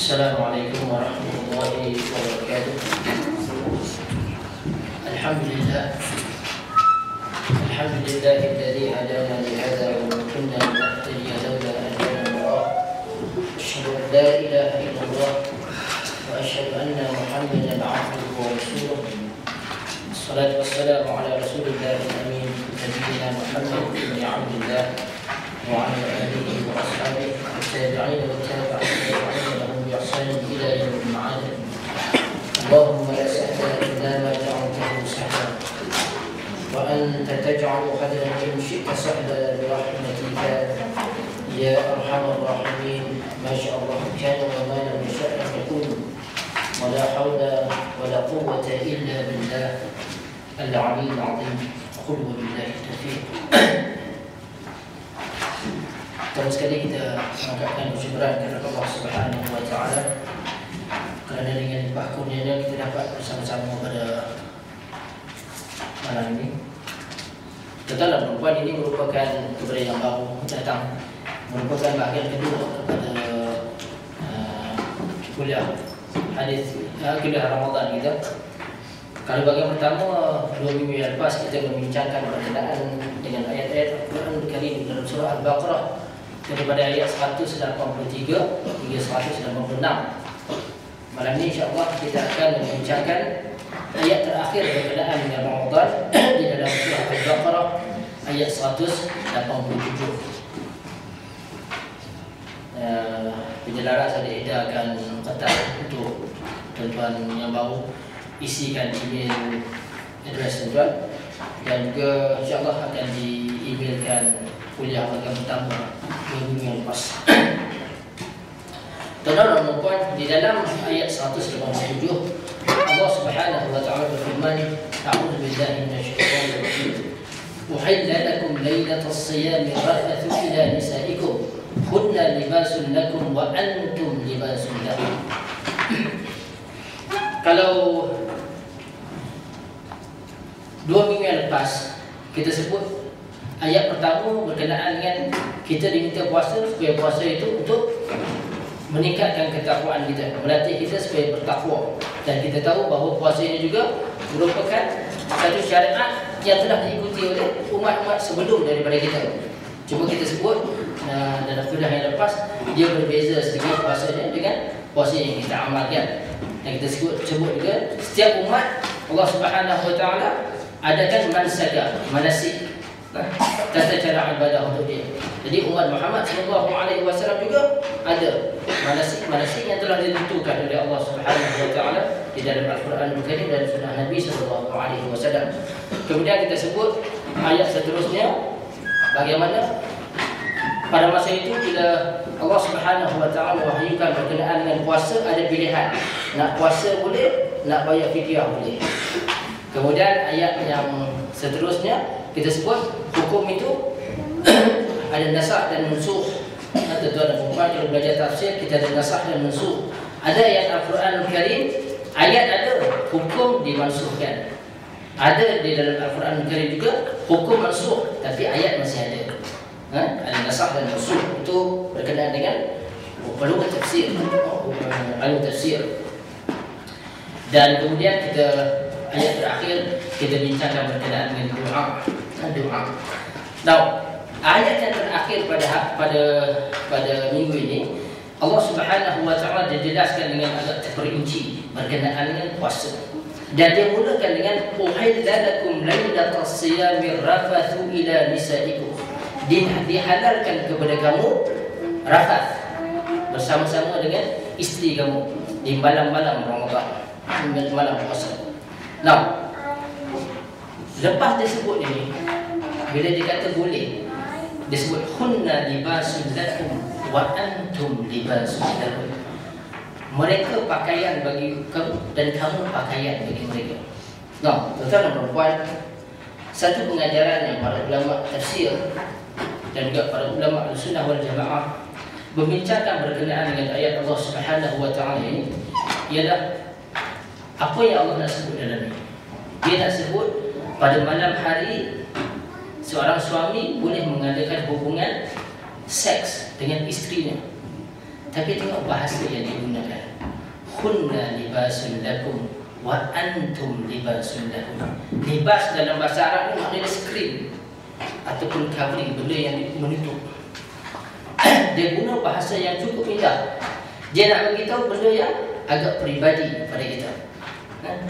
Assalamualaikum warahmatullahi wabarakatuh. Alhamdulillah alladzi hadana li hadza wa ma kunna linahtadiya lawla an hadana Allah. Asyhadu an la ilaha illallah wa asyhadu anna Muhammadan 'abduhu wa rasuluh. Wassalatu wassalamu ala Rasulillahil amin nabiyyina Muhammad ibn Abdillah wa ala alihi wa ashabihi والتابعين والتابعين لهم بإحسان إلى يوم المعاد. اللهم لا سهل إلا ما جعلته سهلا وأنت تجعل حزنا إن شئت سهلا برحمتك يا أرحم الراحمين. ما شاء الله كان وما لم يشاء لم يكن ولا حول ولا قوة إلا بالله العلي العظيم. قل وبالله التوفيق. Terus sekali kita mengangkatkan syukuran kepada Allah Subhanahu wa taala kerana dengan limpah kurnia-Nya kita dapat bersama-sama pada malam ini. Tuan-tuan dan puan, ini merupakan kepada yang baru datang, merupakan bahagian kedua kepada kuliah Ramadan kita. Kalau bahagian pertama 2 minggu yang lepas kita membincangkan berkenaan dengan ayat-ayat Al-Quran Karim dalam surah Al-Baqarah daripada ayat 183 hingga 186. Malam ini insya-Allah kita akan membincangkan ayat terakhir berkenaan dengan Ramadan di dalam surah Al-Baqarah ayat 187. Penjelaran saya edarkan ketat untuk tuan-tuan yang baru, isikan email address tuan-tuan dan juga insya-Allah akan di-emailkan kuliah bahagian pertama minggu yang lepas. Tuan-tuan dan puan, di dalam ayat 187 Allah Subhanahu wa taala berfirman, A'udzu billahi minasyaitonir rajim. Uhilla lakum lailatas siyami rafathu ila nisaikum hunna libasun lakum wa antum libasun lahum. Kalau 2 minggu yang lepas kita sebut ayat pertama berkenaan dengan kita diminta puasa supaya puasa itu untuk meningkatkan ketakwaan kita, melatih kita supaya bertakwa. Dan kita tahu bahawa puasa ini juga merupakan satu syariat yang telah diikuti oleh umat-umat sebelum daripada kita. Cuma kita sebut dalam kuliah yang lepas dia berbeza sedikit puasanya dengan puasa yang kita amalkan. Dan kita sebut juga setiap umat Allah Subhanahu wa taala adakan manasik tata cara ibadah untuk dia. Jadi umat Muhammad sallallahu alaihi wasallam juga ada manasik yang telah ditentukan oleh Allah Subhanahu wa taala di dalam Al-Quran Al-Karim dan sunnah Nabi sallallahu alaihi wasallam. Kemudian kita sebut ayat seterusnya bagaimana pada masa itu bila Allah Subhanahu wa taala wahyukan berkenaan dengan puasa ada pilihan. Nak puasa boleh, nak bayar fidyah boleh. Kemudian ayat yang seterusnya kita sebut hukum itu ada nasakh dan mansukh. Tuan-tuan dan puan, kalau belajar tafsir kita ada nasakh dan mansukh. Ada ayat Al-Quran Al-Karim, ayat ada hukum dimansukhkan. Ada di dalam Al-Quran Al-Karim juga hukum mansukh, tapi ayat masih ada. Ada nasakh dan mansukh. Itu berkenaan dengan perlu tafsir, ilmu tafsir. Dan kemudian kita ayat terakhir kita bincangkan berkenaan dengan doa. Now, ayat yang terakhir pada minggu ini Allah Subhanahu wa taala dijelaskan dengan agak terperinci berkenaan dengan puasa. Dan dia mulakan dengan uhilla lakum lailatas siyami rafathu ila nisaikum. Dihalalkan kepada kamu rafath bersama-sama dengan isteri kamu di malam-malam Ramadan, malam puasa. Now, lepas dia sebut ini, bila dia kata boleh, dia sebut hunna libasun lakum wa antum libasun lahum. Mereka pakaian bagi kamu dan kamu pakaian bagi mereka. Nah, tuan-tuan dan puan, satu pengajaran yang para ulama tafsir dan juga para ulama Ahlussunnah wal Jamaah membincangkan berkenaan dengan ayat Allah Subhanahu wa taala ini ialah apa yang Allah nak sebut dalam ini. Dia nak sebut pada malam hari seorang suami boleh mengadakan hubungan seks dengan isterinya. Tapi tengok bahasa yang digunakan. Hunna libasun lakum wa antum libasun lahum. Libas dalam bahasa Arab ni maknanya screen ataupun covering, benda yang menutup. Dia guna bahasa yang cukup indah. Dia nak beritahu benda yang agak peribadi pada kita.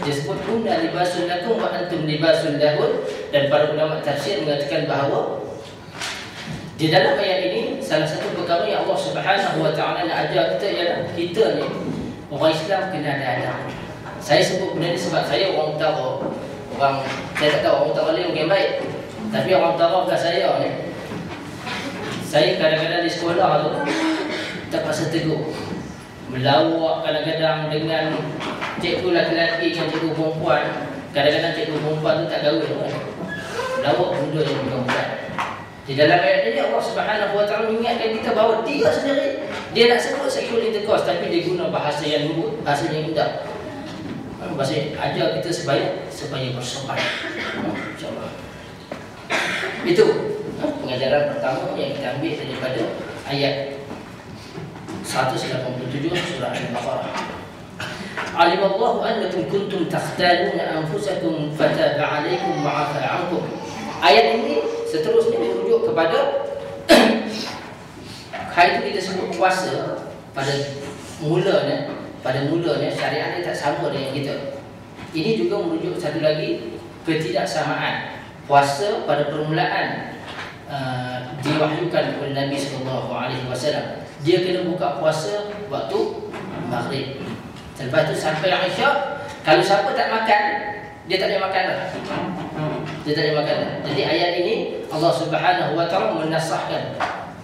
Dia sebut hunna libasun lakum wa antum libasun lahum. Dan para ulama tafsir mengatakan bahawa di dalam ayat ini salah satu perkara yang Allah Subhanahu wa taala nak ajar kita ialah kita ni orang Islam kena ada adab. Saya sebut benda ni sebab saya orang utara. Saya tak tahu orang utara ni orang baik. Tapi orang utara kat saya ni, saya kadang-kadang di sekolah tu terpaksa tegur. Melawak kadang-kadang dengan cikgu lelaki dengan cikgu perempuan. Kadang-kadang cikgu perempuan tu tak kahwin kan. Melawak benda yang bukan-bukan. Di dalam ayat ini Allah Subhanahu wa taala mengingatkan kita bahawa dia sendiri dia nak sebut sexual intercourse tapi dia guna bahasa yang lembut, bahasa yang indah. Bahasa ajar kita supaya bersopan. InsyaAllah. Itu pengajaran pertama yang kita ambil daripada ayat 187 surah Al-Baqarah. Alimallahu annakum kuntum takhtaluna anfusakum fataba 'alaikum wa 'afa 'ankum. Ayat ini seterusnya merujuk kepada hari itu kita sebut puasa pada mulanya syariat ini tak sama dengan kita. Ini juga merujuk satu lagi ketidaksamaan. Puasa pada permulaan diwahyukan oleh Nabi SAW. Dia kena buka puasa waktu maghrib. Lepas tu sampai Isyak, kalau siapa tak makan, dia tak boleh makan dah. Dia tak boleh makan dah. Jadi ayat ini Allah Subhanahu wa taala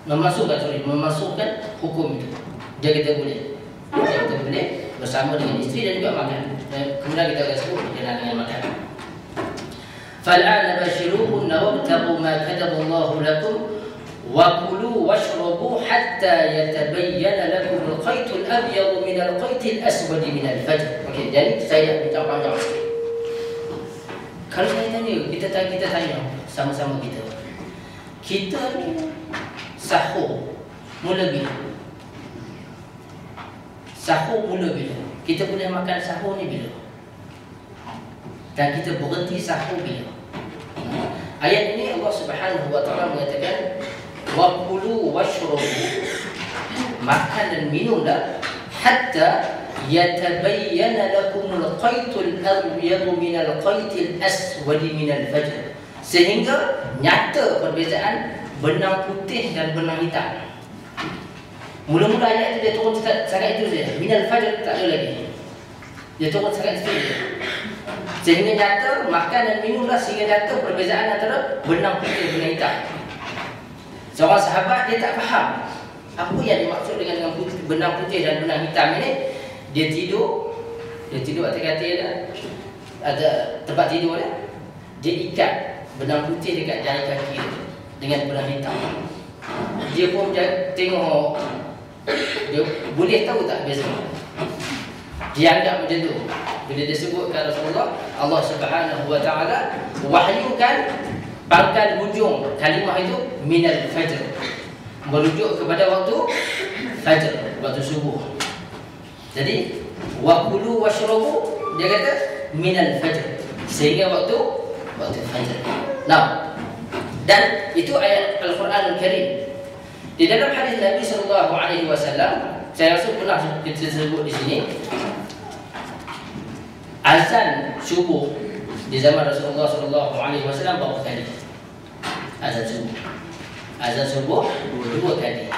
memasukkan hukum itu. Dia kita boleh bersama dengan isteri dan juga makan. Kemudian kita akan sebut berkenaan dengan makan. Fal'ana bashiruhunna wabtaghu ma kataballahu lakum wa kulu washrabu hatta yatabayyana lakum al-khaytul abyadu min al-khaytil aswadi min al-fajr. Okey, jadi saya bincang panjang sikit. Kalau saya tanya, kita tanya sama-sama kita ni sahur mula bila? Sahur mula bila? Kita boleh makan sahur ni bila? Dan kita berhenti sahur bila? Ayat ini Allah Subhanahu wa taala mengatakan wa kulu washrabu, makan dan minumlah hatta yatabayyana lakum al-khaytul abyadu min al-khaytil aswadi min al-fajr, sehingga nyata perbezaan benang putih dan benang hitam. Mula-mula ayat itu dia turun sangat itu saja, min al-fajr tak ada lagi. Dia turun sangat itu saja. Sehingga nyata makan dan minumlah sehingga nyata perbezaan antara benang putih dan benang hitam. Seorang sahabat dia tak faham apa yang dimaksud dengan benang putih dan benang hitam ini. Dia tidur atas katil dia, ada tempat tidur dia ikat benang putih dekat jari kaki dia dengan benang hitam. Dia pun tengok, dia boleh tahu tak biasa. Dia anggap macam tu. Bila dia sebutkan Rasulullah, Allah Subhanahu wa taala wahyukan pangkal hujung kalimah itu minal fajr, merujuk kepada waktu fajr, waktu subuh. Jadi wakulu washrabu, dia kata minal fajr, sehingga waktu fajr. Nah, dan itu ayat Al-Quran Al-Karim. Di dalam hadis Nabi SAW, saya rasa pernah kita sebut di sini, azan subuh di zaman Rasulullah SAW berapa kali? Azan subuh 2 kali.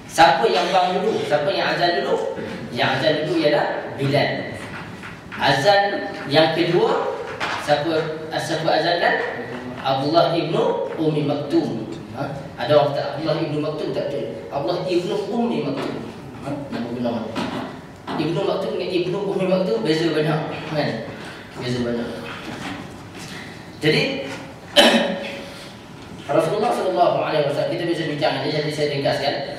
Siapa yang bang dulu? Siapa yang azan dulu? Yang azan dulu ialah Bilal. Azan yang kedua siapa azankan? Abdullah ibnu Ummi Maktum. Ada orang kata Abdullah ibnu Maktum, tak betul. Abdullah ibnu Ummi Maktum. Nama benar. Ibnu Maktum dengan ibnu Ummi Maktum beza banyak, kan? Beza banyak. Jadi Rasulullah SAW, kita bisa bincang ini, jadi saya ringkaskan.